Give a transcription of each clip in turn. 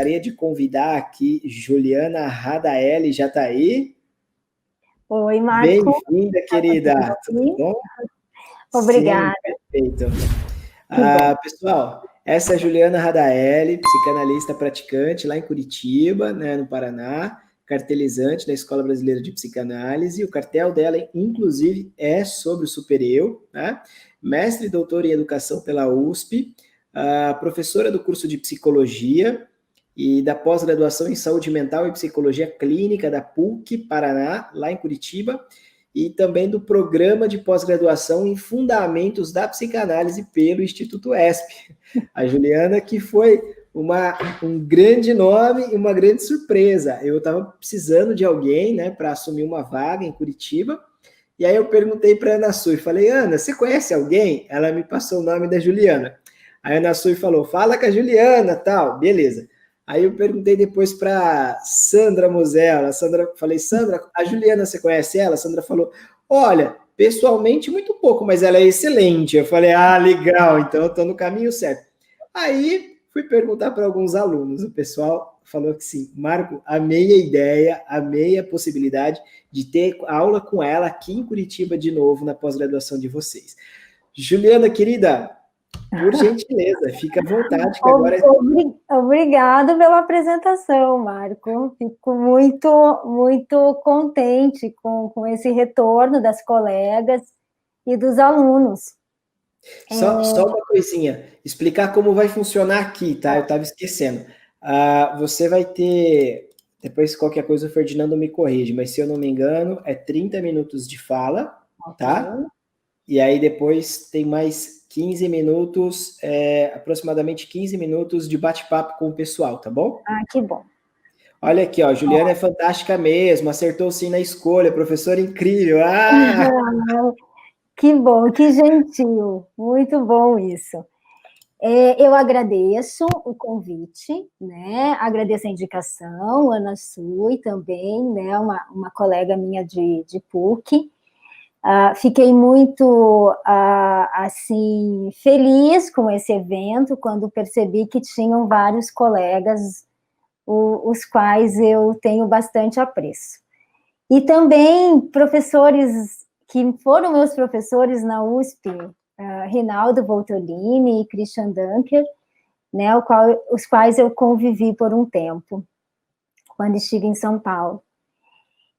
gostaria de convidar aqui Juliana Radaeli, já está aí? Oi, Marco. Bem-vinda, querida. Tudo bom? Obrigada. Sim, perfeito. Pessoal, essa é a Juliana Radaeli, psicanalista praticante lá em Curitiba, né, no Paraná, cartelizante da Escola Brasileira de Psicanálise. O cartel dela, inclusive, é sobre o supereu, né? Mestre e doutora em educação pela USP, professora do curso de psicologia e da pós-graduação em saúde mental e psicologia clínica da PUC Paraná, lá em Curitiba, e também do programa de pós-graduação em Fundamentos da Psicanálise pelo Instituto ESP. A Juliana, que foi um grande nome e uma grande surpresa. Eu estava precisando de alguém, né, para assumir uma vaga em Curitiba, e aí eu perguntei para a Ana Sui, falei, Ana, você conhece alguém? Ela me passou o nome da Juliana. Aí a Ana Sui falou, fala com a Juliana, tal, beleza. Aí eu perguntei depois para Sandra Mosella. Falei, Sandra, a Juliana, você conhece ela? A Sandra falou, olha, pessoalmente muito pouco, mas ela é excelente. Eu falei, legal, então eu estou no caminho certo. Aí fui perguntar para alguns alunos, o pessoal falou que sim. Marco, amei a ideia, amei a possibilidade de ter aula com ela aqui em Curitiba de novo na pós-graduação de vocês. Juliana, querida, por gentileza, fica à vontade, que agora... Obrigada pela apresentação, Marco. Fico muito contente com esse retorno das colegas e dos alunos. Só uma coisinha, explicar como vai funcionar aqui, tá? Eu estava esquecendo. Você vai ter, depois qualquer coisa o Ferdinando me corrige, mas se eu não me engano, é 30 minutos de fala, tá? E aí depois tem mais 15 minutos, aproximadamente 15 minutos de bate-papo com o pessoal, tá bom? Que bom. Olha aqui, ó, Juliana é fantástica mesmo, acertou sim na escolha, professora incrível. Que bom, que gentil, muito bom isso. Eu agradeço o convite, né? Agradeço a indicação, Ana Sui também, né? Uma colega minha de PUC. Fiquei muito, assim, feliz com esse evento, quando percebi que tinham vários colegas, os quais eu tenho bastante apreço. E também professores que foram meus professores na USP, Rinaldo Voltolini e Christian Dunker, né, os quais eu convivi por um tempo, quando estive em São Paulo.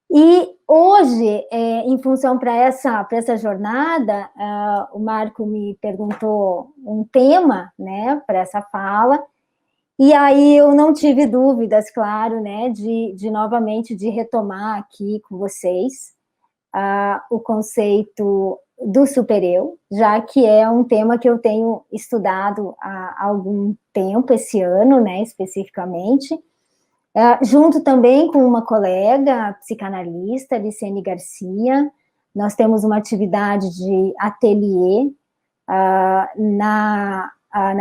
E hoje, em função para essa jornada, o Marco me perguntou um tema, né, para essa fala, e aí eu não tive dúvidas, claro, né, de novamente de retomar aqui com vocês o conceito do supereu, já que é um tema que eu tenho estudado há algum tempo, esse ano, né, especificamente, junto também com uma colega psicanalista, Licene Garcia. Nós temos uma atividade de ateliê na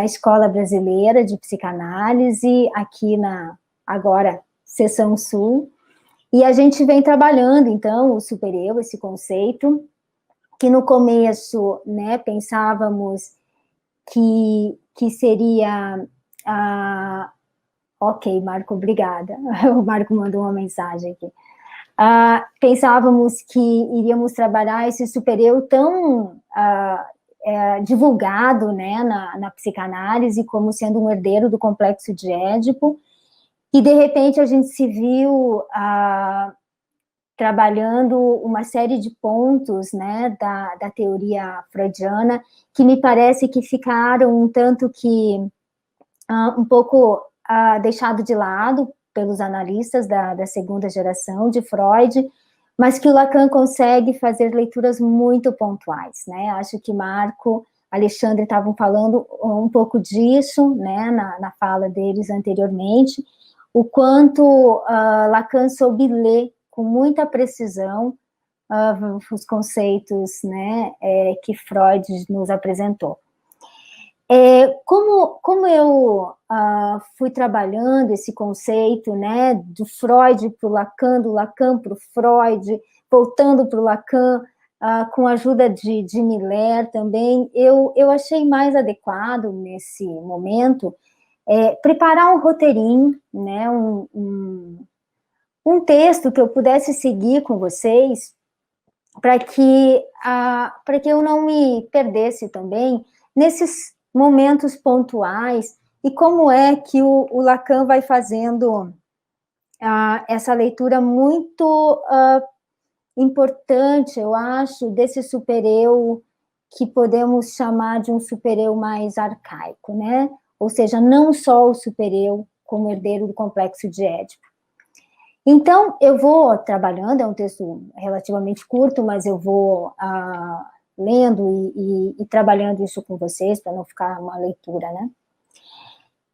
Escola Brasileira de Psicanálise, aqui agora, Seção Sul, e a gente vem trabalhando, então, o supereu, esse conceito, que no começo, né, pensávamos que seria... Ok, Marco, obrigada. O Marco mandou uma mensagem aqui. Pensávamos que iríamos trabalhar esse supereu tão divulgado, né, na psicanálise como sendo um herdeiro do complexo de Édipo, e de repente a gente se viu trabalhando uma série de pontos, né, da teoria freudiana, que me parece que ficaram um tanto que um pouco deixado de lado pelos analistas da segunda geração de Freud, mas que o Lacan consegue fazer leituras muito pontuais, né? Acho que Marco, Alexandre estavam falando um pouco disso, né, na fala deles anteriormente, o quanto Lacan soube ler com muita precisão os conceitos, né, que Freud nos apresentou. Como eu fui trabalhando esse conceito, né, do Freud para o Lacan, do Lacan para o Freud, voltando para o Lacan, com a ajuda de Miller também, eu achei mais adequado nesse momento preparar um roteirinho, né, um texto que eu pudesse seguir com vocês, para que eu não me perdesse também nesses momentos pontuais, e como é que o Lacan vai fazendo essa leitura muito importante, eu acho, desse supereu que podemos chamar de um supereu mais arcaico, né? Ou seja, não só o supereu como herdeiro do complexo de Édipo. Então, eu vou trabalhando, é um texto relativamente curto, mas eu vou lendo e trabalhando isso com vocês, para não ficar uma leitura, né?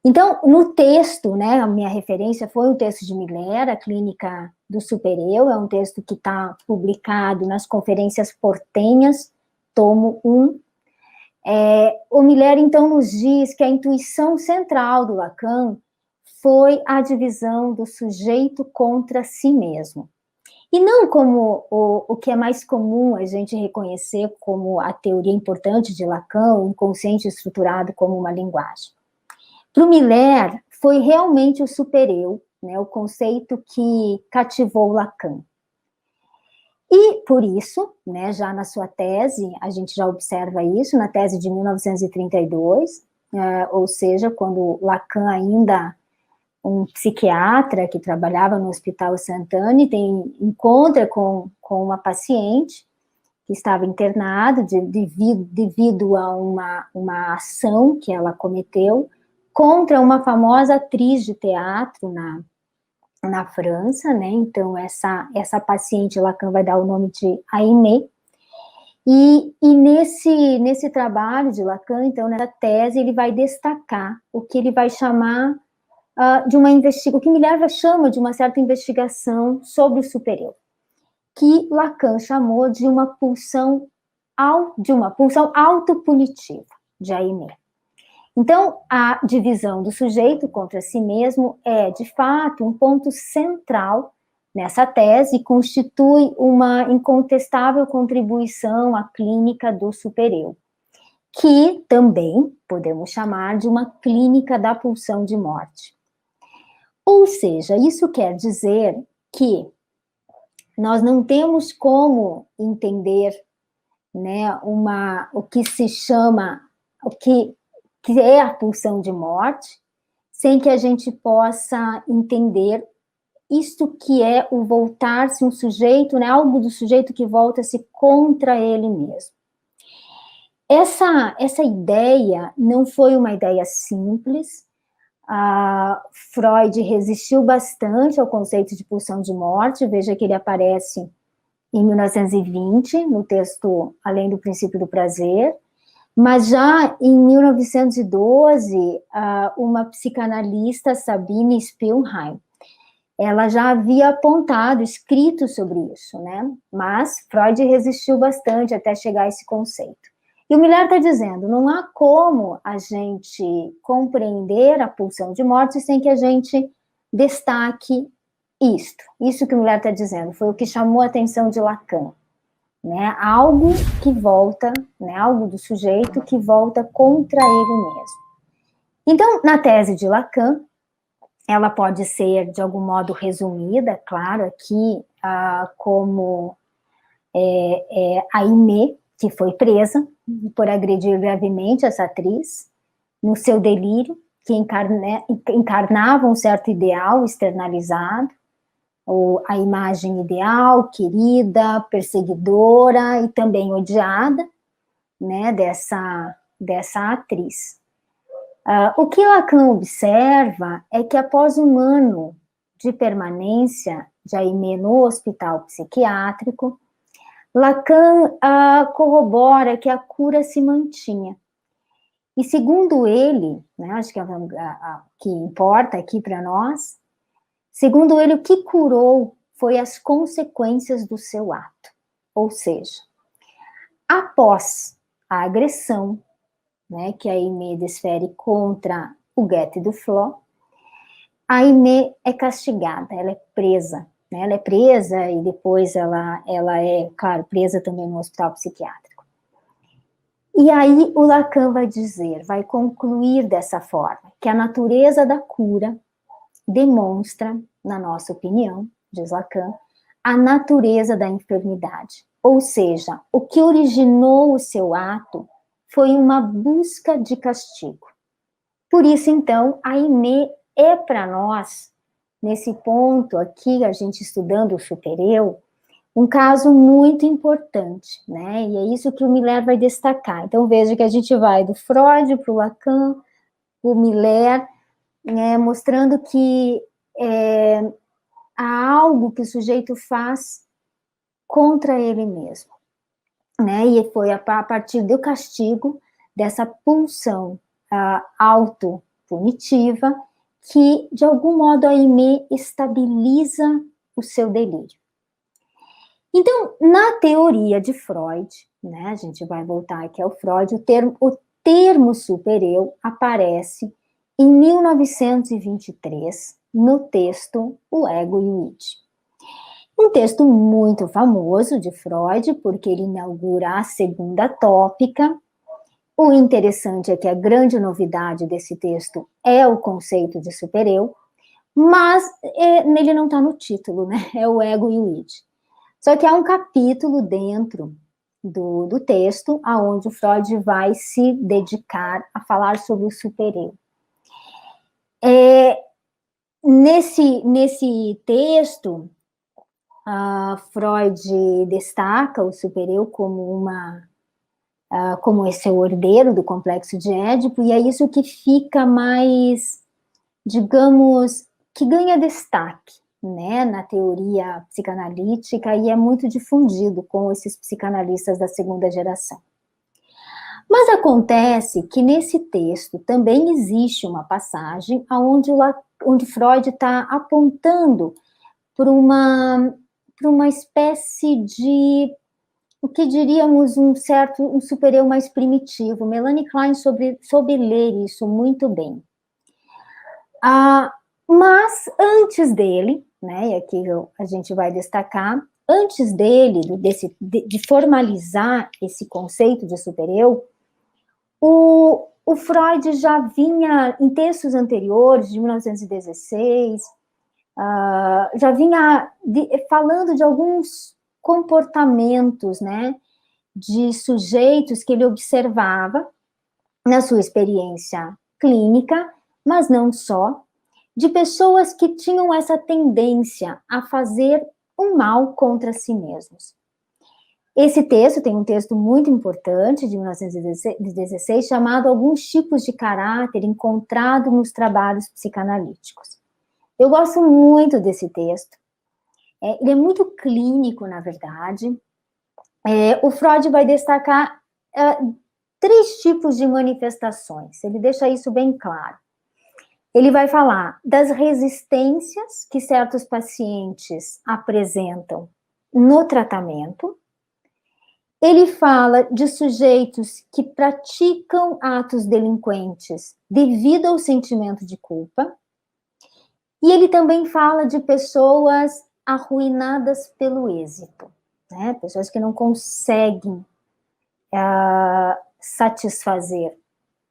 Então, no texto, né, a minha referência foi o texto de Miller, A Clínica do Supereu, é um texto que está publicado nas Conferências Portenhas, tomo 1. O Miller, então, nos diz que a intuição central do Lacan foi a divisão do sujeito contra si mesmo. E não como o que é mais comum a gente reconhecer como a teoria importante de Lacan, o inconsciente estruturado como uma linguagem. Para o Miller, foi realmente o supereu, né, o conceito que cativou Lacan. E, por isso, né, já na sua tese, a gente já observa isso, na tese de 1932, ou seja, quando Lacan ainda um psiquiatra que trabalhava no Hospital Sant'Anne encontra com uma paciente que estava internada devido a uma ação que ela cometeu contra uma famosa atriz de teatro na França, né? Então, essa paciente, Lacan vai dar o nome de Aimée, e nesse trabalho de Lacan, então, nessa tese, ele vai destacar o que ele vai chamar de uma investigação, o que Miller chama de uma certa investigação sobre o supereu, que Lacan chamou de uma pulsão autopunitiva de Aimée. Então, a divisão do sujeito contra si mesmo é, de fato, um ponto central nessa tese e constitui uma incontestável contribuição à clínica do supereu, que também podemos chamar de uma clínica da pulsão de morte. Ou seja, isso quer dizer que nós não temos como entender, né, o que se chama, o que é a pulsão de morte, sem que a gente possa entender isto que é o voltar-se um sujeito, né, algo do sujeito que volta-se contra ele mesmo. Essa ideia não foi uma ideia simples. Freud resistiu bastante ao conceito de pulsão de morte, veja que ele aparece em 1920, no texto Além do Princípio do Prazer, mas já em 1912, uma psicanalista, Sabine Spielheim, ela já havia apontado, escrito sobre isso, né? Mas Freud resistiu bastante até chegar a esse conceito. E o Miller está dizendo, não há como a gente compreender a pulsão de morte sem que a gente destaque isto. Isso que o Miller está dizendo, foi o que chamou a atenção de Lacan. Né? Algo que volta, né? Algo do sujeito que volta contra ele mesmo. Então, na tese de Lacan, ela pode ser, de algum modo, resumida, claro, aqui, como Aimée, que foi presa por agredir gravemente essa atriz, no seu delírio, que encarnava um certo ideal externalizado, ou a imagem ideal, querida, perseguidora e também odiada, né, dessa atriz. O que Lacan observa é que após um ano de permanência de Aimée no hospital psiquiátrico, Lacan corrobora que a cura se mantinha. E segundo ele, né, acho que é o que importa aqui para nós, segundo ele, o que curou foi as consequências do seu ato. Ou seja, após a agressão, né, que a Aimée desfere contra o Goethe do Flo, a Aimée é castigada, ela é presa. Né, ela é presa e depois ela é, claro, presa também no hospital psiquiátrico. E aí o Lacan vai dizer, vai concluir dessa forma, que a natureza da cura demonstra, na nossa opinião, diz Lacan, a natureza da enfermidade. Ou seja, o que originou o seu ato foi uma busca de castigo. Por isso, então, a Aimée é para nós, nesse ponto aqui, a gente estudando o supereu, um caso muito importante, né? E é isso que o Miller vai destacar. Então, veja que a gente vai do Freud para o Lacan, o Miller, né, mostrando que há algo que o sujeito faz contra ele mesmo, né? E foi a partir do castigo, dessa pulsão autopunitiva, que, de algum modo, a Aimée estabiliza o seu delírio. Então, na teoria de Freud, né, a gente vai voltar aqui ao Freud, o termo supereu aparece em 1923, no texto O Ego e o Id. Um texto muito famoso de Freud, porque ele inaugura a segunda tópica. O interessante é que a grande novidade desse texto é o conceito de supereu, mas nele não está no título, né? É o Ego e o Id. Só que há um capítulo dentro do texto, aonde o Freud vai se dedicar a falar sobre o supereu. Nesse texto, Freud destaca o supereu como esse herdeiro do complexo de Édipo, e é isso que fica mais, digamos, que ganha destaque, né, na teoria psicanalítica, e é muito difundido com esses psicanalistas da segunda geração. Mas acontece que nesse texto também existe uma passagem onde Freud está apontando para uma espécie de, o que diríamos, um supereu mais primitivo. Melanie Klein soube ler isso muito bem. Mas antes dele, né, e aqui a gente vai destacar, antes dele, de formalizar esse conceito de supereu, o Freud já vinha, em textos anteriores, de 1916, já vinha falando de alguns comportamentos, né, de sujeitos que ele observava na sua experiência clínica, mas não só, de pessoas que tinham essa tendência a fazer um mal contra si mesmos. Esse texto tem um texto muito importante, de 1916, chamado Alguns Tipos de Caráter Encontrado nos Trabalhos Psicanalíticos. Eu gosto muito desse texto. Ele é muito clínico, na verdade. O Freud vai destacar 3 tipos de manifestações. Ele deixa isso bem claro. Ele vai falar das resistências que certos pacientes apresentam no tratamento. Ele fala de sujeitos que praticam atos delinquentes devido ao sentimento de culpa. E ele também fala de pessoas arruinadas pelo êxito, né? Pessoas que não conseguem satisfazer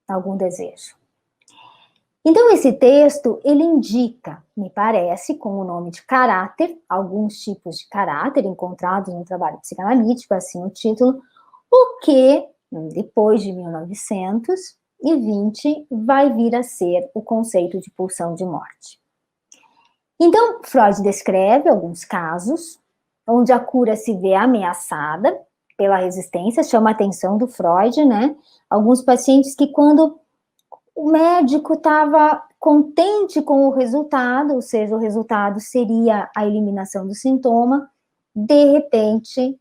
algum desejo. Então, esse texto, ele indica, me parece, com o nome de caráter, alguns tipos de caráter encontrados no trabalho psicanalítico, assim o título, o que, depois de 1920, vai vir a ser o conceito de pulsão de morte. Então, Freud descreve alguns casos onde a cura se vê ameaçada pela resistência, chama a atenção do Freud, né? Alguns pacientes que, quando o médico estava contente com o resultado, ou seja, o resultado seria a eliminação do sintoma, de repente,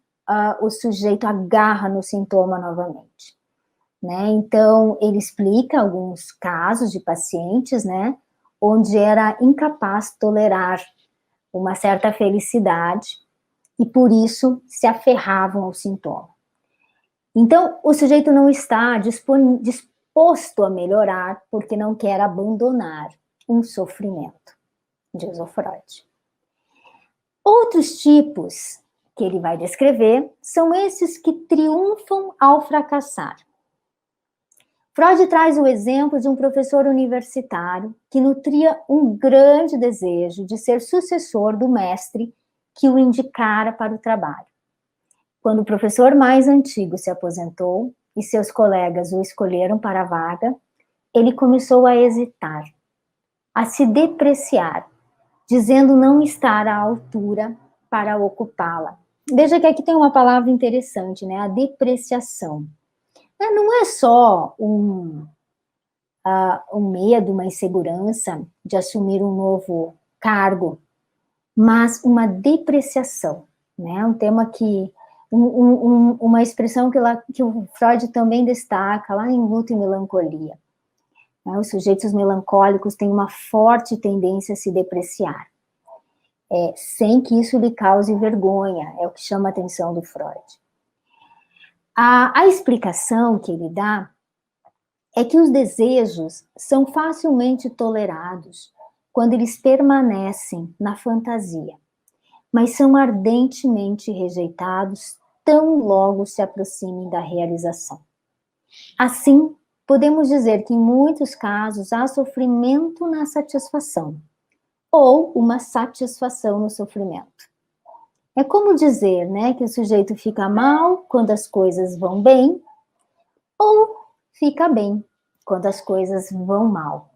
o sujeito agarra no sintoma novamente, né? Então, ele explica alguns casos de pacientes, né, onde era incapaz de tolerar uma certa felicidade e, por isso, se aferravam ao sintoma. Então, o sujeito não está disposto a melhorar porque não quer abandonar um sofrimento, diz o Freud. Outros tipos que ele vai descrever são esses que triunfam ao fracassar. Freud traz o exemplo de um professor universitário que nutria um grande desejo de ser sucessor do mestre que o indicara para o trabalho. Quando o professor mais antigo se aposentou e seus colegas o escolheram para a vaga, ele começou a hesitar, a se depreciar, dizendo não estar à altura para ocupá-la. Veja que aqui tem uma palavra interessante, né? A depreciação. Não é só um medo, uma insegurança de assumir um novo cargo, mas uma depreciação, né? Um tema que, uma expressão que o Freud também destaca lá em Luto e Melancolia. Né? Os sujeitos melancólicos têm uma forte tendência a se depreciar, sem que isso lhe cause vergonha, é o que chama a atenção do Freud. A explicação que ele dá é que os desejos são facilmente tolerados quando eles permanecem na fantasia, mas são ardentemente rejeitados tão logo se aproximem da realização. Assim, podemos dizer que em muitos casos há sofrimento na satisfação, ou uma satisfação no sofrimento. É como dizer, né, que o sujeito fica mal quando as coisas vão bem, ou fica bem quando as coisas vão mal.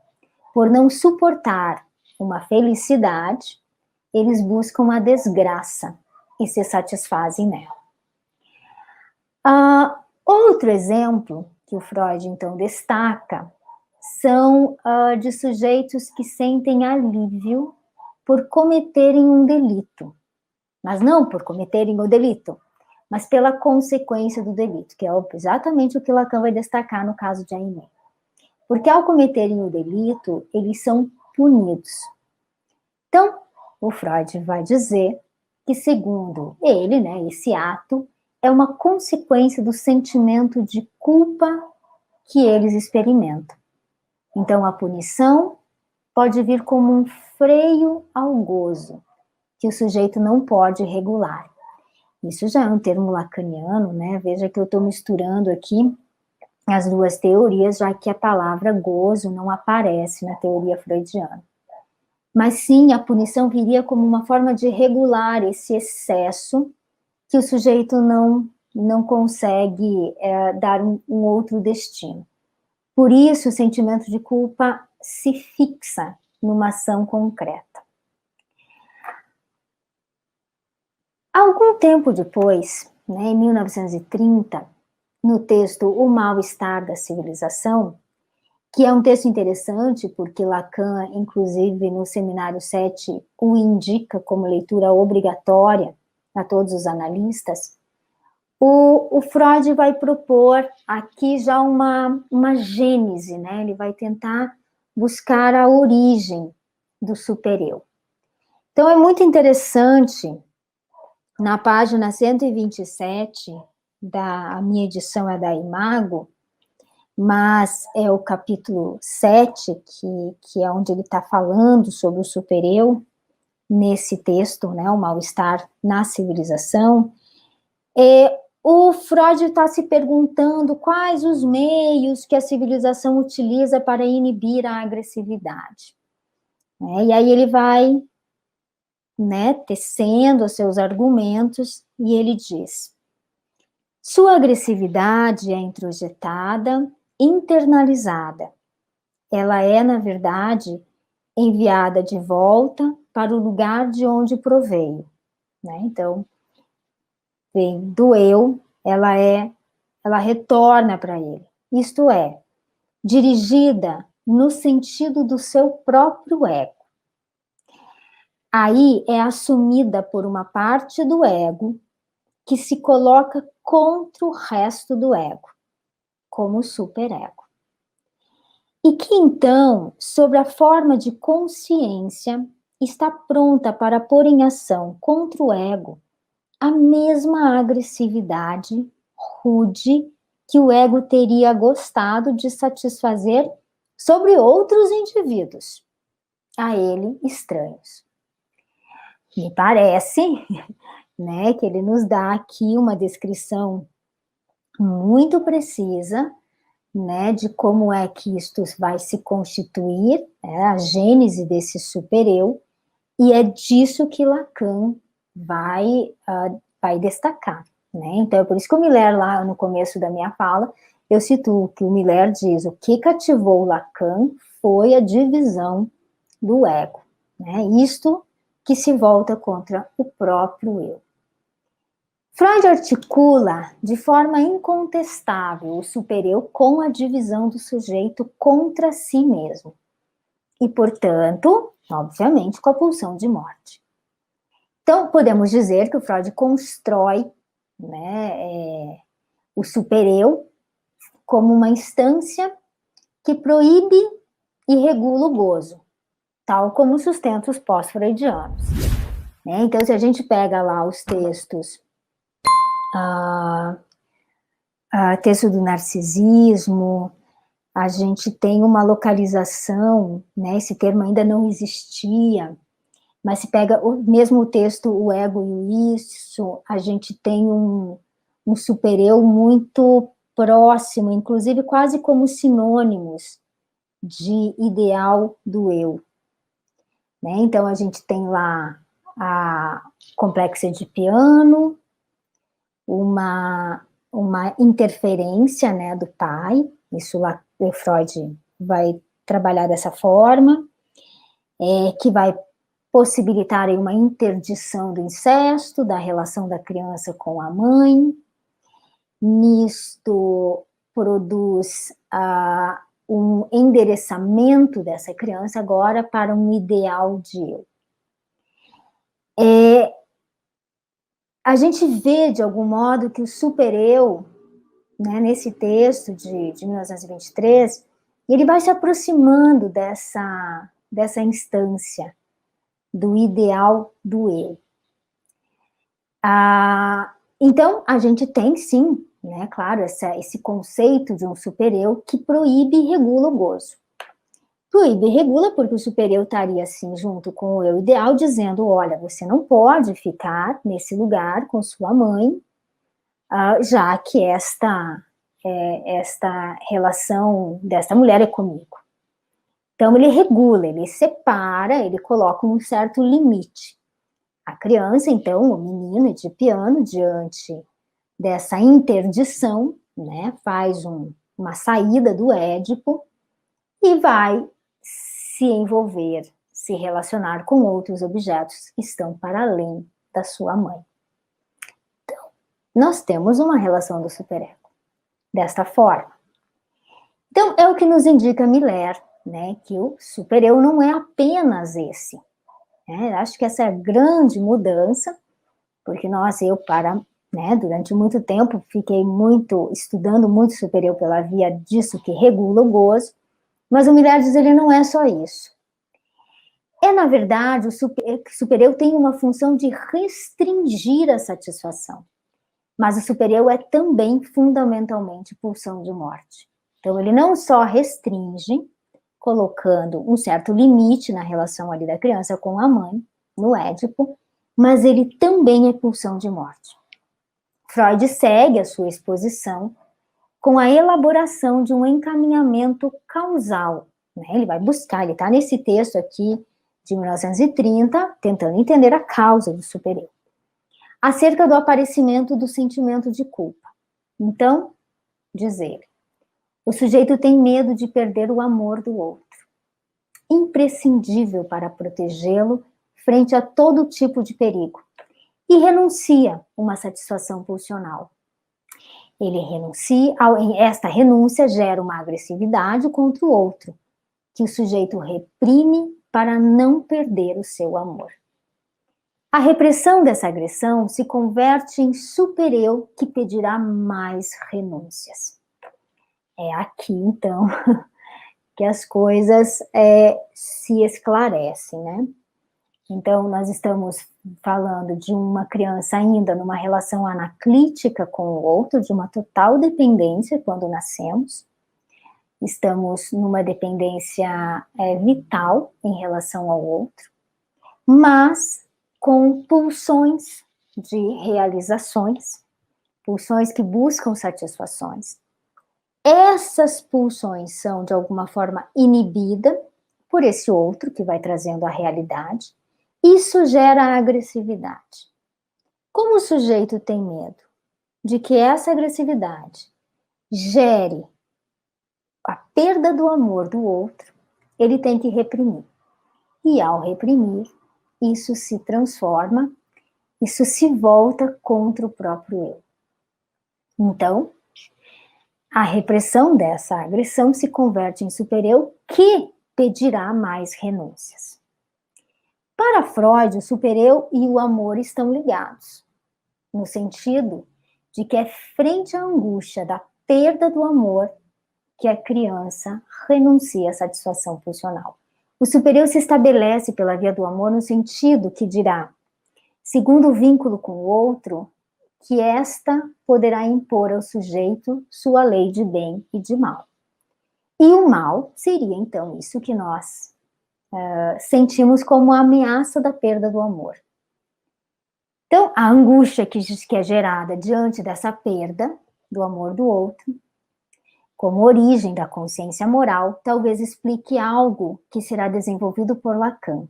Por não suportar uma felicidade, eles buscam a desgraça e se satisfazem nela. Outro exemplo que o Freud, então, destaca são de sujeitos que sentem alívio por cometerem um delito. Mas não por cometerem o delito, mas pela consequência do delito, que é exatamente o que Lacan vai destacar no caso de Aimé. Porque ao cometerem o delito, eles são punidos. Então, o Freud vai dizer que, segundo ele, né, esse ato é uma consequência do sentimento de culpa que eles experimentam. Então, a punição pode vir como um freio ao gozo, que o sujeito não pode regular. Isso já é um termo lacaniano, né? Veja que eu estou misturando aqui as duas teorias, já que a palavra gozo não aparece na teoria freudiana. Mas sim, a punição viria como uma forma de regular esse excesso que o sujeito não consegue dar um outro destino. Por isso, o sentimento de culpa se fixa numa ação concreta. Algum tempo depois, né, em 1930, no texto O Mal-Estar da Civilização, que é um texto interessante porque Lacan, inclusive no Seminário 7, o indica como leitura obrigatória a todos os analistas, o Freud vai propor aqui já uma gênese, né? Ele vai tentar buscar a origem do supereu. Então é muito interessante, na página 127, a minha edição é da Imago, mas é o capítulo 7, que é onde ele está falando sobre o supereu, nesse texto, né, o mal-estar na civilização. O Freud está se perguntando quais os meios que a civilização utiliza para inibir a agressividade. E aí ele vai, né, tecendo os seus argumentos, e ele diz: sua agressividade é introjetada, internalizada. Ela é, na verdade, enviada de volta para o lugar de onde proveio. Né? Então, vem do eu, ela retorna para ele. Isto é, dirigida no sentido do seu próprio ego. Aí é assumida por uma parte do ego que se coloca contra o resto do ego, como o superego. E que então, sob a forma de consciência, está pronta para pôr em ação contra o ego a mesma agressividade rude que o ego teria gostado de satisfazer sobre outros indivíduos, a ele estranhos. Me parece, né, que ele nos dá aqui uma descrição muito precisa né, de como é que isto vai se constituir, a gênese desse supereu, e é disso que Lacan vai destacar, né? Então, é por isso que o Miller, lá no começo da minha fala, eu cito que o Miller diz, o que cativou Lacan foi a divisão do ego, né? Isto que se volta contra o próprio eu. Freud articula de forma incontestável o supereu com a divisão do sujeito contra si mesmo. E, portanto, obviamente, com a pulsão de morte. Então, podemos dizer que o Freud constrói, né, o supereu como uma instância que proíbe e regula o gozo, tal como sustenta os pós-freudianos. Né? Então, se a gente pega lá os textos, texto do narcisismo, a gente tem uma localização, né, esse termo ainda não existia, mas se pega mesmo o texto O Ego e o Isso, a gente tem um supereu muito próximo, inclusive quase como sinônimos de ideal do eu. Né? Então, a gente tem lá a complexo edipiano, uma interferência, né, do pai, isso lá o Freud vai trabalhar dessa forma, que vai possibilitar aí uma interdição do incesto, da relação da criança com a mãe. Nisto produz um endereçamento dessa criança agora para um ideal de eu. A gente vê, de algum modo, que o supereu, né, nesse texto de 1923, ele vai se aproximando dessa instância do ideal do eu. Então, a gente tem, sim, né, claro, esse conceito de um supereu que proíbe e regula o gozo. Proíbe e regula porque o supereu estaria, assim, junto com o eu ideal, dizendo, olha, você não pode ficar nesse lugar com sua mãe, já que esta relação desta mulher é comigo. Então, ele regula, ele separa, ele coloca um certo limite. A criança, então, o menino edipiano, diante dessa interdição, né, faz uma saída do Édipo e vai se envolver, se relacionar com outros objetos que estão para além da sua mãe. Então, nós temos uma relação do superego desta forma. Então, é o que nos indica Miller, né, que o supereu não é apenas esse. Acho que essa é a grande mudança, porque, durante muito tempo, fiquei estudando muito supereu pela via disso que regula o gozo, mas o Miller diz que ele não é só isso. Na verdade, o supereu tem uma função de restringir a satisfação, mas o supereu é também, fundamentalmente, pulsão de morte. Então, ele não só restringe, colocando um certo limite na relação ali da criança com a mãe, no Édipo, mas ele também é pulsão de morte. Freud segue a sua exposição com a elaboração de um encaminhamento causal. Né? Ele vai buscar, ele está nesse texto aqui de 1930, tentando entender a causa do supereu, acerca do aparecimento do sentimento de culpa. Então, diz ele, o sujeito tem medo de perder o amor do outro, imprescindível para protegê-lo frente a todo tipo de perigo, e renuncia uma satisfação pulsional. Ele renuncia, esta renúncia gera uma agressividade contra o outro, que o sujeito reprime para não perder o seu amor. A repressão dessa agressão se converte em supereu que pedirá mais renúncias. É aqui, então, que as coisas se esclarecem, né? Então, nós estamos falando de uma criança ainda numa relação anaclítica com o outro, de uma total dependência quando nascemos. Estamos numa dependência vital em relação ao outro, mas com pulsões de realizações, pulsões que buscam satisfações. essas pulsões são, de alguma forma, inibidas por esse outro que vai trazendo a realidade. Isso gera agressividade. Como o sujeito tem medo de que essa agressividade gere a perda do amor do outro, ele tem que reprimir. E ao reprimir, isso se transforma, isso se volta contra o próprio eu. Então, a repressão dessa agressão se converte em supereu, que pedirá mais renúncias. Para Freud, o supereu e o amor estão ligados, no sentido de que é frente à angústia da perda do amor que a criança renuncia à satisfação pulsional. O supereu se estabelece pela via do amor no sentido que dirá, segundo o vínculo com o outro, que esta poderá impor ao sujeito sua lei de bem e de mal. E o mal seria, então, isso que nós sentimos como a ameaça da perda do amor. Então, a angústia que é gerada diante dessa perda do amor do outro, como origem da consciência moral, talvez explique algo que será desenvolvido por Lacan,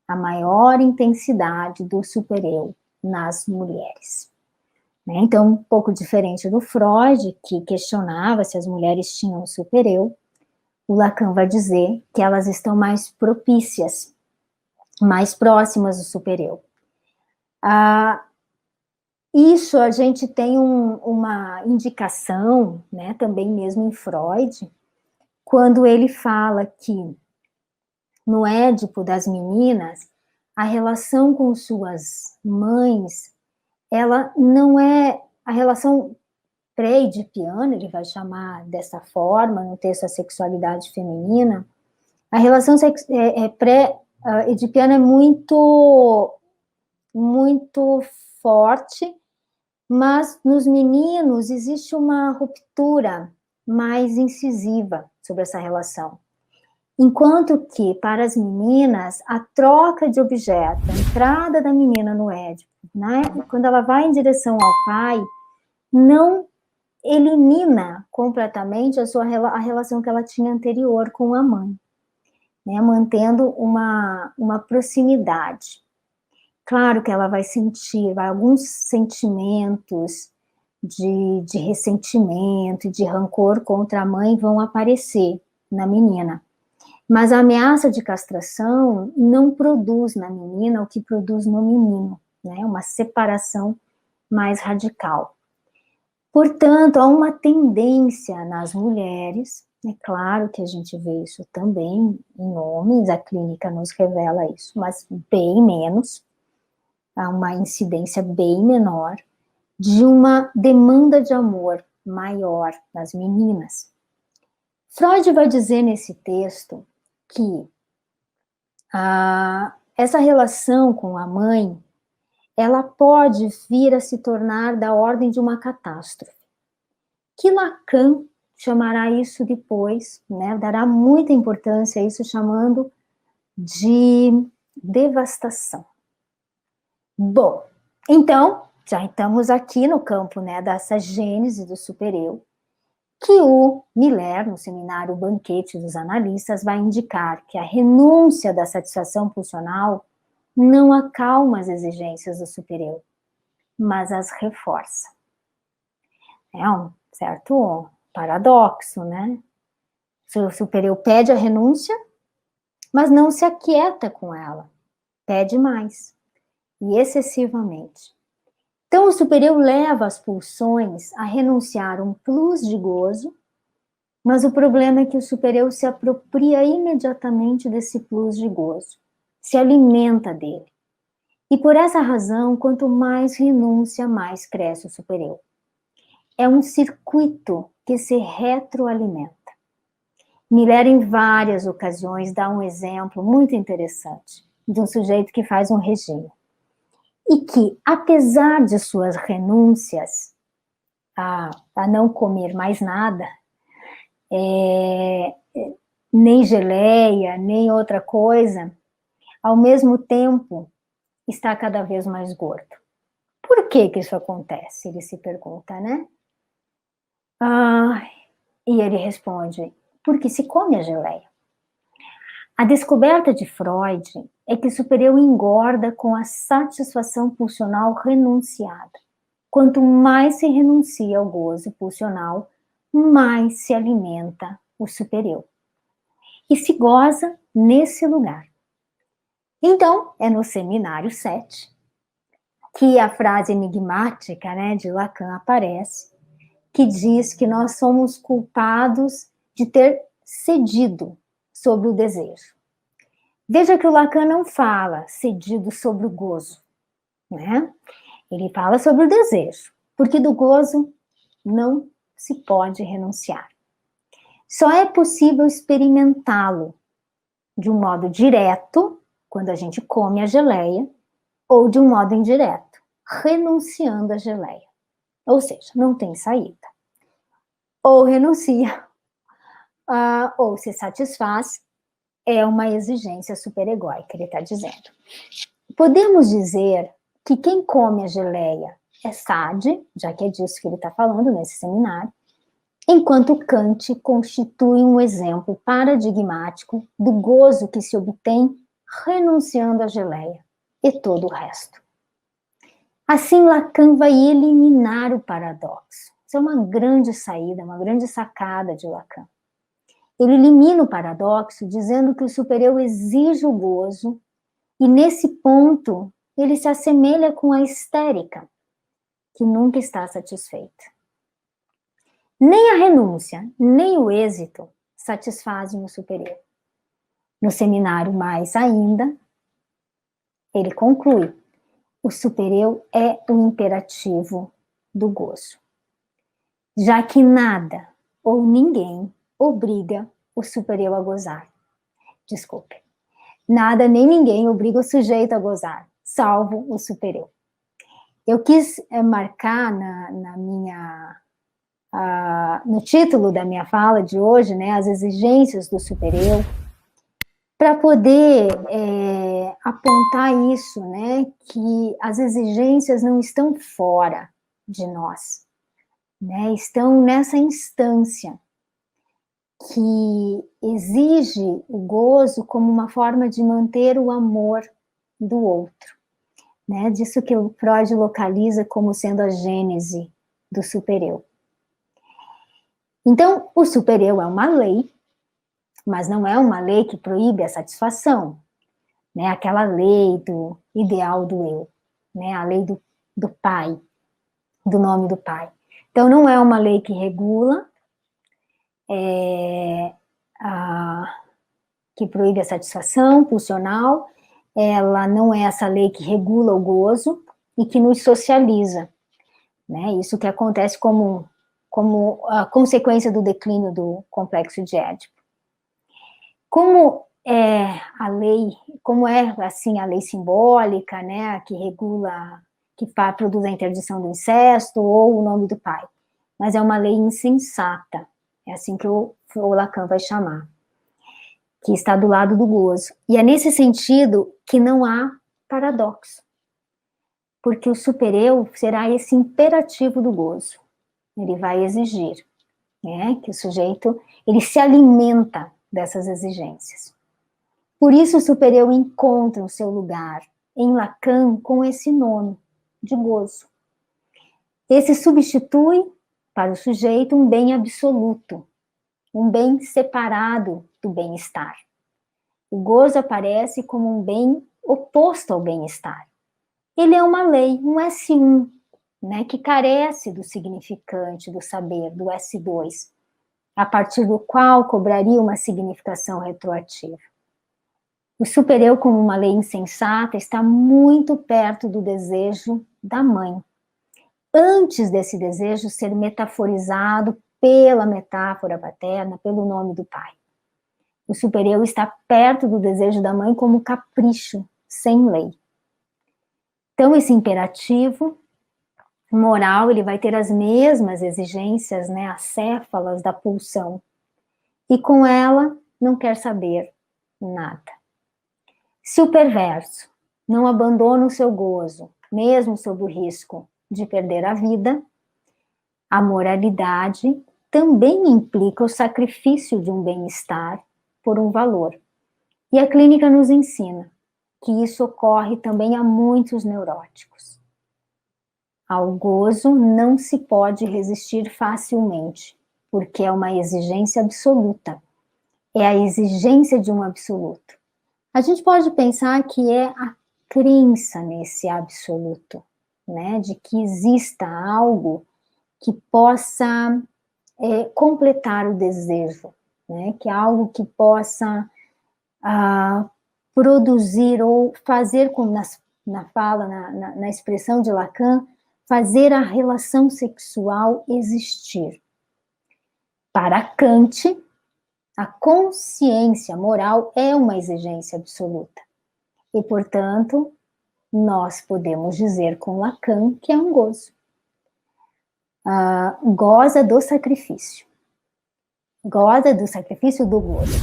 a maior intensidade do supereu nas mulheres. Então, um pouco diferente do Freud, que questionava se as mulheres tinham supereu, o Lacan vai dizer que elas estão mais propícias, mais próximas do supereu. Isso a gente tem uma indicação, né, também mesmo em Freud, quando ele fala que no Édipo das meninas, a relação com suas mães, ela não é a relação pré-edipiana, ele vai chamar dessa forma, no texto A Sexualidade Feminina, a relação pré-edipiana é muito forte, mas nos meninos existe uma ruptura mais incisiva sobre essa relação. Enquanto que, para as meninas, a troca de objeto, a entrada da menina no Édipo, né, quando ela vai em direção ao pai, não elimina completamente a relação que ela tinha anterior com a mãe, né, mantendo uma proximidade. Claro que ela vai sentir alguns sentimentos de ressentimento e de rancor contra a mãe vão aparecer na menina. Mas a ameaça de castração não produz na menina o que produz no menino, né? Uma separação mais radical. Portanto, há uma tendência nas mulheres, é claro que a gente vê isso também em homens, a clínica nos revela isso, mas bem menos, há uma incidência bem menor, de uma demanda de amor maior nas meninas. Freud vai dizer nesse texto que essa relação com a mãe, ela pode vir a se tornar da ordem de uma catástrofe, que Lacan chamará isso depois, né, dará muita importância a isso, chamando de devastação. Bom, então, já estamos aqui no campo, né, dessa gênese do supereu, que o Miller, no seminário Banquete dos Analistas, vai indicar que a renúncia da satisfação pulsional não acalma as exigências do supereu, mas as reforça. É um certo paradoxo, né? O supereu pede a renúncia, mas não se aquieta com ela, pede mais, e excessivamente. Então, o supereu leva as pulsões a renunciar um plus de gozo, mas o problema é que o supereu se apropria imediatamente desse plus de gozo, se alimenta dele. E por essa razão, quanto mais renúncia, mais cresce o supereu. É um circuito que se retroalimenta. Miller, em várias ocasiões, dá um exemplo muito interessante de um sujeito que faz um regime. E que, apesar de suas renúncias a não comer mais nada, nem geleia, nem outra coisa, ao mesmo tempo está cada vez mais gordo. Por que isso acontece? Ele se pergunta, né? E ele responde, porque se come a geleia. A descoberta de Freud é que o supereu engorda com a satisfação pulsional renunciada. Quanto mais se renuncia ao gozo pulsional, mais se alimenta o supereu. E se goza nesse lugar. Então, é no seminário 7 que a frase enigmática, né, de Lacan aparece, que diz que nós somos culpados de ter cedido sobre o desejo. Veja que o Lacan não fala cedido sobre o gozo, né? Ele fala sobre o desejo, porque do gozo não se pode renunciar. Só é possível experimentá-lo de um modo direto, quando a gente come a geleia, ou de um modo indireto, renunciando à geleia. Ou seja, não tem saída. Ou renuncia, ou se satisfaz, é uma exigência superegóica, ele está dizendo. Podemos dizer que quem come a geleia é Sade, já que é disso que ele está falando nesse seminário, enquanto Kant constitui um exemplo paradigmático do gozo que se obtém renunciando à geleia e todo o resto. Assim, Lacan vai eliminar o paradoxo. Isso é uma grande saída, uma grande sacada de Lacan. Ele elimina o paradoxo dizendo que o supereu exige o gozo e, nesse ponto, ele se assemelha com a histérica, que nunca está satisfeita. Nem a renúncia, nem o êxito satisfazem o supereu. No seminário mais ainda, ele conclui, o supereu é o imperativo do gozo, já que nada ou ninguém obriga o supereu a gozar. Desculpe. Nada nem ninguém obriga o sujeito a gozar, salvo o supereu. Eu quis marcar no título da minha fala de hoje, né, as exigências do supereu, para poder apontar isso, né, que as exigências não estão fora de nós, né, estão nessa instância que exige o gozo como uma forma de manter o amor do outro, né, disso que o Freud localiza como sendo a gênese do supereu. Então, o supereu é uma lei, mas não é uma lei que proíbe a satisfação, né? Aquela lei do ideal do eu, né? A lei do pai, do nome do pai. Então, não é uma lei que regula, que proíbe a satisfação pulsional, ela não é essa lei que regula o gozo e que nos socializa, né? Isso que acontece como a consequência do declínio do complexo de Édipo. Como é a lei, como é assim a lei simbólica, né, que regula, que produz a interdição do incesto ou o nome do pai, mas é uma lei insensata, é assim que o Lacan vai chamar, que está do lado do gozo. E é nesse sentido que não há paradoxo, porque o supereu será esse imperativo do gozo. Ele vai exigir, né, que o sujeito, ele se alimenta dessas exigências. Por isso o supereu encontra o seu lugar em Lacan com esse nome de gozo. Esse substitui para o sujeito um bem absoluto, um bem separado do bem-estar. O gozo aparece como um bem oposto ao bem-estar. Ele é uma lei, um S1, né, que carece do significante, do saber, do S2, a partir do qual cobraria uma significação retroativa. O supereu, como uma lei insensata, está muito perto do desejo da mãe, antes desse desejo ser metaforizado pela metáfora paterna, pelo nome do pai. O supereu está perto do desejo da mãe como capricho, sem lei. Então, esse imperativo moral, ele vai ter as mesmas exigências, né, acéfalas da pulsão, e com ela não quer saber nada. Se o perverso não abandona o seu gozo, mesmo sob o risco de perder a vida, a moralidade também implica o sacrifício de um bem-estar por um valor. E a clínica nos ensina que isso ocorre também a muitos neuróticos. Ao gozo não se pode resistir facilmente, porque é uma exigência absoluta. É a exigência de um absoluto. A gente pode pensar que é a crença nesse absoluto, né? De que exista algo que possa completar o desejo, né? Que é algo que possa produzir ou fazer, como na fala, na expressão de Lacan, fazer a relação sexual existir. Para Kant, a consciência moral é uma exigência absoluta. E, portanto, nós podemos dizer com Lacan que é um gozo. Goza do sacrifício. Goza do sacrifício do gozo.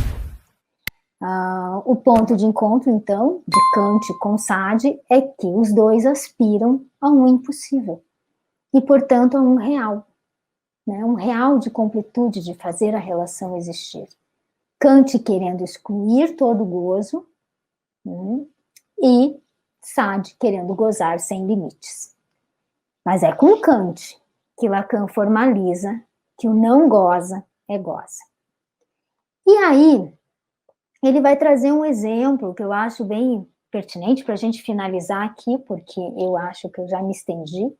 O ponto de encontro, então, de Kant com Sade é que os dois aspiram a um impossível. E, portanto, a um real. Né? Um real de completude, de fazer a relação existir. Kant querendo excluir todo gozo, e Sade querendo gozar sem limites. Mas é com Kant que Lacan formaliza que o não goza é goza. E aí, ele vai trazer um exemplo que eu acho bem pertinente para a gente finalizar aqui, porque eu acho que eu já me estendi,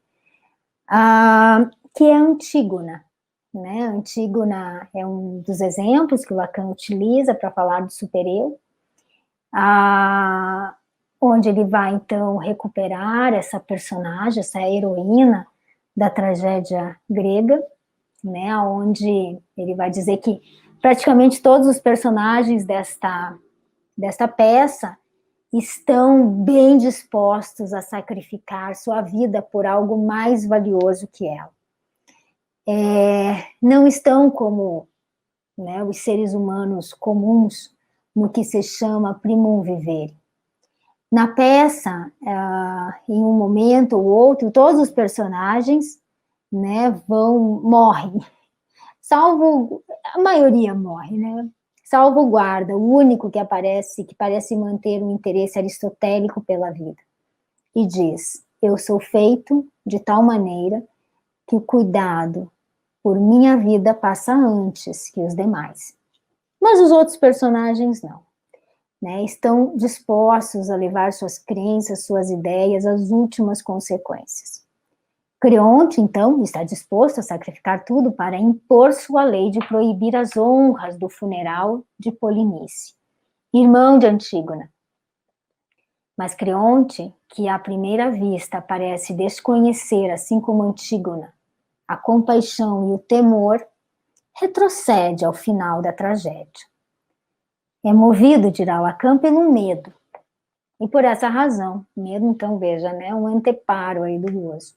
que é a Antígona. Né? Antígona é um dos exemplos que o Lacan utiliza para falar do supereu, onde ele vai, então, recuperar essa personagem, essa heroína da tragédia grega, né? Onde ele vai dizer que praticamente todos os personagens desta peça estão bem dispostos a sacrificar sua vida por algo mais valioso que ela. Não estão como, né, os seres humanos comuns no que se chama primum vivere. Na peça, em um momento ou outro, todos os personagens, né, morrem, salvo, a maioria morre, né, salvo o guarda, o único que aparece, que parece manter um interesse aristotélico pela vida, e diz: eu sou feito de tal maneira que o cuidado por minha vida passa antes que os demais. Mas os outros personagens não. Né, estão dispostos a levar suas crenças, suas ideias às últimas consequências. Creonte, então, está disposto a sacrificar tudo para impor sua lei de proibir as honras do funeral de Polinice, irmão de Antígona. Mas Creonte, que à primeira vista parece desconhecer, assim como Antígona, a compaixão e o temor, retrocede ao final da tragédia. É movido, dirá Lacan, pelo medo. E por essa razão, medo, então, veja, né, um anteparo aí do gozo.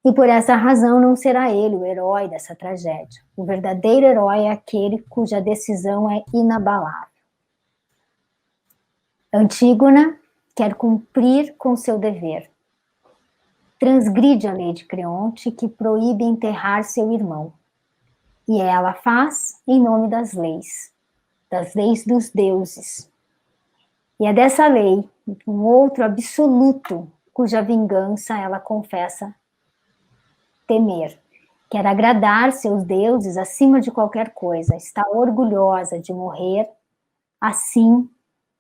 E por essa razão não será ele o herói dessa tragédia. O verdadeiro herói é aquele cuja decisão é inabalável. Antígona quer cumprir com seu dever. Transgride a lei de Creonte, que proíbe enterrar seu irmão. E ela faz em nome das leis dos deuses. E é dessa lei, um outro absoluto, cuja vingança ela confessa temer. Quer agradar seus deuses acima de qualquer coisa. Está orgulhosa de morrer assim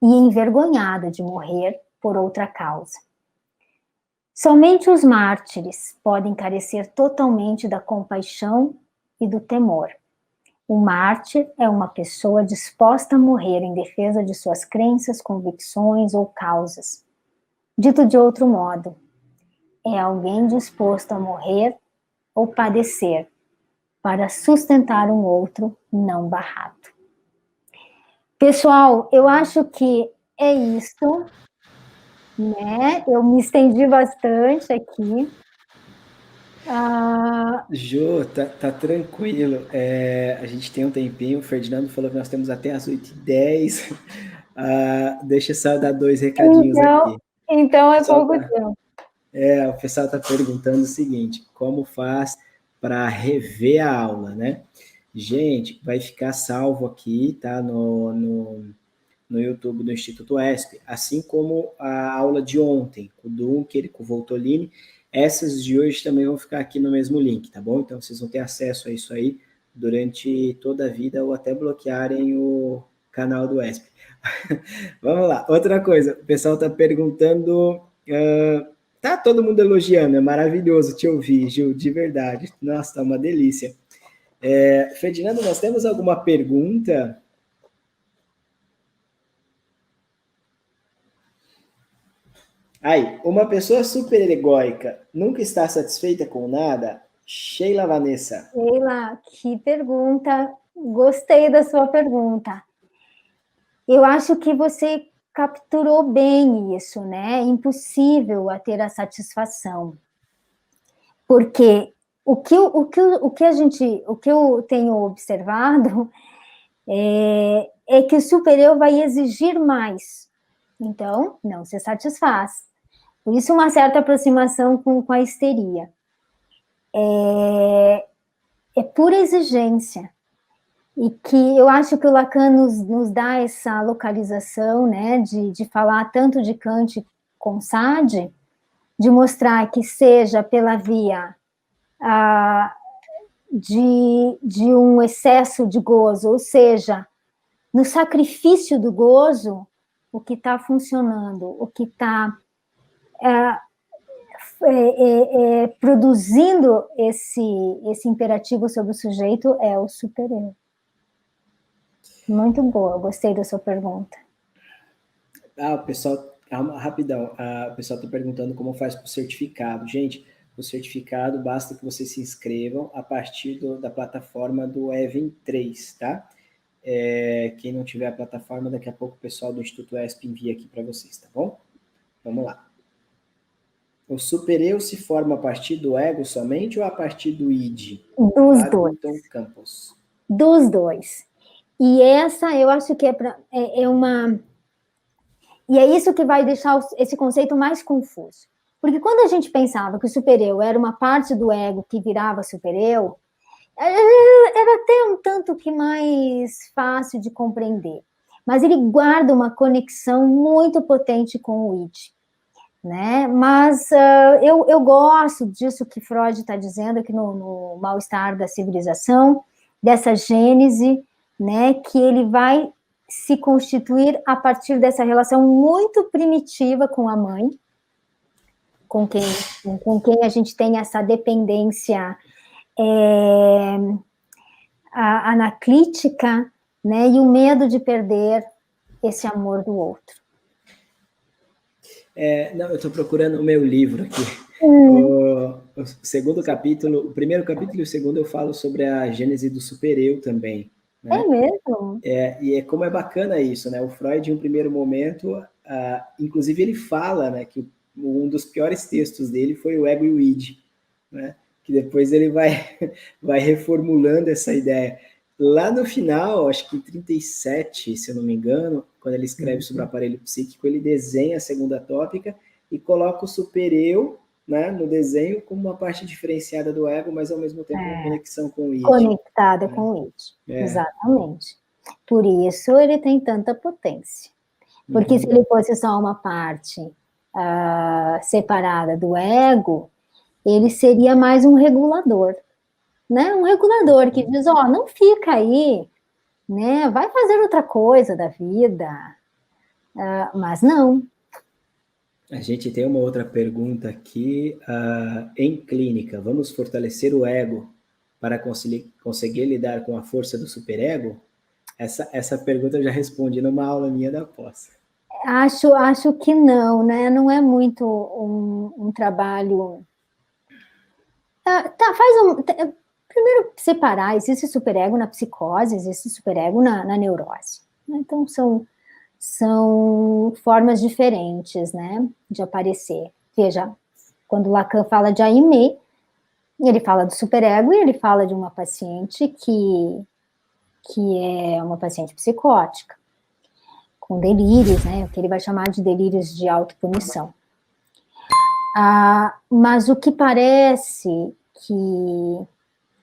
e envergonhada de morrer por outra causa. Somente os mártires podem carecer totalmente da compaixão e do temor. O mártir é uma pessoa disposta a morrer em defesa de suas crenças, convicções ou causas. Dito de outro modo, é alguém disposto a morrer ou padecer para sustentar um outro não barrado. Pessoal, eu acho que é isso, né? Eu me estendi bastante aqui. Jô, tá tranquilo. A gente tem um tempinho. O Ferdinando falou que nós temos até as 8h10. Deixa eu só dar 2 recadinhos aqui. Então é pouco tempo. O pessoal está perguntando o seguinte: como faz para rever a aula, né? Gente, vai ficar salvo aqui, tá? No YouTube do Instituto ESP, assim como a aula de ontem, com o Dunker, com o Voltolini. Essas de hoje também vão ficar aqui no mesmo link, tá bom? Então vocês vão ter acesso a isso aí durante toda a vida ou até bloquearem o canal do ESP. Vamos lá, outra coisa, o pessoal está perguntando, tá todo mundo elogiando, é maravilhoso te ouvir, Gil, de verdade, nossa, tá uma delícia. Ferdinando, nós temos alguma pergunta? Aí, uma pessoa super egóica nunca está satisfeita com nada? Sheila Vanessa. Sheila, que pergunta, gostei da sua pergunta. Eu acho que você capturou bem isso, né? É impossível a ter a satisfação. Porque o que eu tenho observado é que o superior vai exigir mais. Então, não se satisfaz. Por isso, uma certa aproximação com a histeria. É pura exigência. E que eu acho que o Lacan nos dá essa localização, né, de falar tanto de Kant com Sade, de mostrar que seja pela via de um excesso de gozo, ou seja, no sacrifício do gozo, o que está funcionando, o que está produzindo esse imperativo sobre o sujeito é o superior. Muito boa, gostei da sua pergunta. O pessoal, rapidão, o pessoal está perguntando como faz para o certificado. Gente, o certificado basta que vocês se inscrevam a partir da plataforma do Even 3, tá? Quem não tiver a plataforma, daqui a pouco o pessoal do Instituto ESP envia aqui para vocês, tá bom? Vamos lá. O supereu se forma a partir do ego somente ou a partir do id? Dos dois. Campos. Dos dois. E essa, eu acho que é uma... E é isso que vai deixar esse conceito mais confuso. Porque quando a gente pensava que o supereu era uma parte do ego que virava supereu, era até um tanto que mais fácil de compreender. Mas ele guarda uma conexão muito potente com o id. Né? Mas eu gosto disso que Freud está dizendo aqui no Mal-Estar da Civilização, dessa gênese, né, que ele vai se constituir a partir dessa relação muito primitiva com a mãe, com quem a gente tem essa dependência anaclítica, né, e o medo de perder esse amor do outro. Não, eu estou procurando o meu livro aqui. O segundo capítulo, o primeiro capítulo e o segundo eu falo sobre a gênese do supereu também. Né? É mesmo? E como é bacana isso, né? O Freud, em um primeiro momento, inclusive ele fala, né, que um dos piores textos dele foi o Ego e o Id, né? Que depois ele vai reformulando essa ideia. Lá no final, acho que em 37, se eu não me engano, quando ele escreve sobre o aparelho psíquico, ele desenha a segunda tópica e coloca o supereu, né, no desenho como uma parte diferenciada do ego, mas ao mesmo tempo uma conexão com o id. Conectada com o id, exatamente. Por isso ele tem tanta potência. Porque se ele fosse só uma parte separada do ego, ele seria mais um regulador. Né? Um regulador que diz, não fica aí, né? Vai fazer outra coisa da vida. Mas não. A gente tem uma outra pergunta aqui. Em clínica, vamos fortalecer o ego para conseguir lidar com a força do superego? Essa pergunta eu já respondi numa aula minha da pós. Acho que não, né? Não é muito um trabalho... Primeiro, separar, existe superego na psicose, existe superego na neurose. Então, são formas diferentes, né, de aparecer. Veja, quando Lacan fala de Aimé, ele fala do superego e ele fala de uma paciente que é uma paciente psicótica, com delírios, né, o que ele vai chamar de delírios de autopunição. Mas o que parece que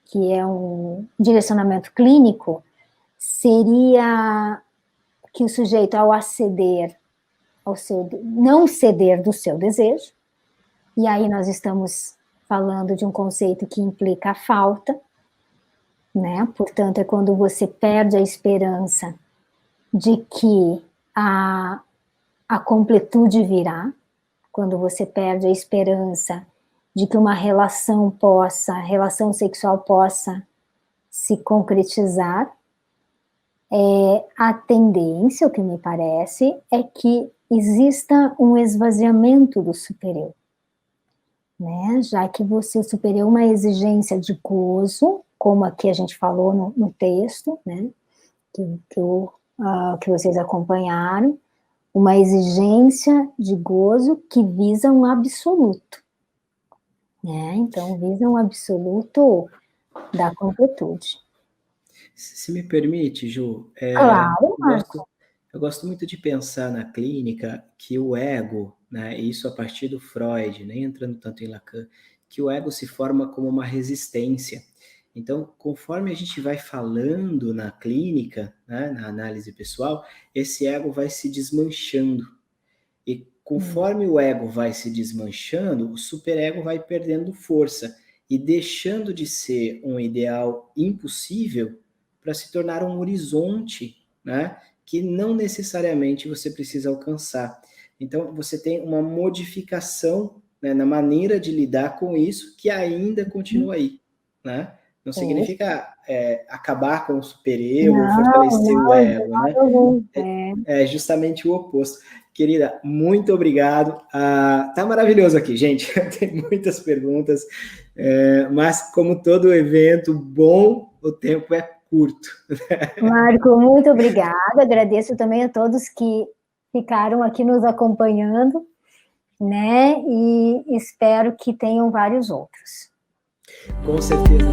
que é um direcionamento clínico, seria que o sujeito, ao aceder ao seu, não ceder do seu desejo, e aí nós estamos falando de um conceito que implica a falta, né? Portanto, é quando você perde a esperança de que a completude virá, quando você perde a esperança de que uma relação sexual possa se concretizar, a tendência, o que me parece, é que exista um esvaziamento do supereu, né? Já que o supereu é uma exigência de gozo, como aqui a gente falou no texto, né? Que vocês acompanharam, uma exigência de gozo que visa um absoluto, né? Então, visa um absoluto da completude. Se me permite, Ju, Claro, Marco. eu gosto muito de pensar na clínica que o ego, né, isso a partir do Freud, nem entrando tanto em Lacan, que o ego se forma como uma resistência. Então, conforme a gente vai falando na clínica, né, na análise pessoal, esse ego vai se desmanchando. E conforme o ego vai se desmanchando, o superego vai perdendo força e deixando de ser um ideal impossível para se tornar um horizonte, né, que não necessariamente você precisa alcançar. Então, você tem uma modificação, né, na maneira de lidar com isso que ainda continua aí, né? Não significa acabar com o superego ou fortalecer o ego, né? É justamente o oposto. Querida, muito obrigado. Tá maravilhoso aqui, gente. Tem muitas perguntas, mas como todo evento bom, o tempo é curto. Marco, muito obrigada. Agradeço também a todos que ficaram aqui nos acompanhando, né? E espero que tenham vários outros. Com certeza.